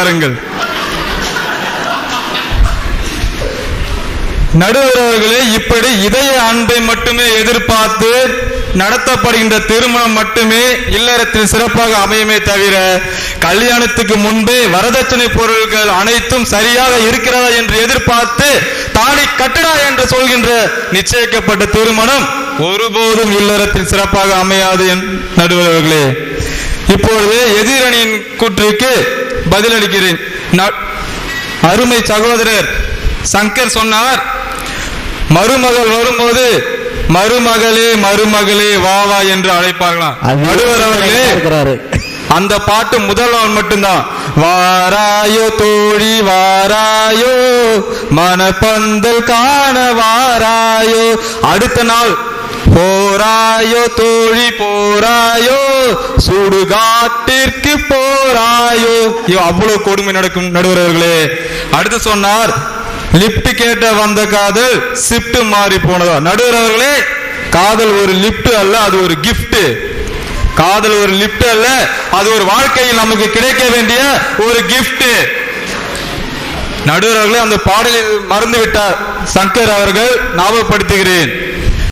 வாருங்கள். நடுவர் அவர்களே, இப்படி இதய அன்பை மட்டுமே எதிர்பார்த்து நடத்தப்படுகின்ற திருமணம் மட்டுமே இல்லறத்தில் சிறப்பாக அமையுமே தவிர, கல்யாணத்துக்கு முன்பே வரதட்சணை பொருட்கள் அனைத்தும் சரியாக இருக்கிறதா என்று எதிர்பார்த்து தாலி கட்டடா என்று சொல்கின்ற நிச்சயிக்கப்பட்ட திருமணம் ஒருபோதும் இல்லறத்தில் சிறப்பாக அமையாது. நடுவர் அவர்களே, இப்பொழுது எதிரணியின் கூற்றுக்கு பதிலளிக்கிறேன். அருமை சகோதரர் சங்கர் சொன்னார், மருமகள் வரும்போது மருமகளே மருமகளே வா வா என்று அழைப்பார்களாம். நடுவர் அவர்களே, அந்த பாட்டு முதல் நாள் மட்டும்தான். வாராயோ தோழி வாராயோ, மனப்பந்தல் காண வாராயோ. அடுத்த நாள் போராயோ தோழி போராயோ, சுடுகாட்டிற்கு போராயோ. அவ்வளவு கொடுமை நடக்கும் நடுவர் அவர்களே. அடுத்து சொன்னார், லிப்ட் கேட்ட வந்த காதல் ஷிப்ட் மாறி போனதா. நடுவர் அவர்களே, காதல் ஒரு லிப்ட் அல்ல, அது ஒரு கிஃப்ட். காதல் ஒரு லிப்ட் அல்ல, அது ஒரு வாழ்க்கையில் நமக்கு கிடைக்க வேண்டிய ஒரு கிஃப்ட். நடுவர் அவர்களே, அந்த பாடலில் மறந்து விட்டார் சங்கர் அவர்கள், ஞாபகப்படுத்துகிறேன்.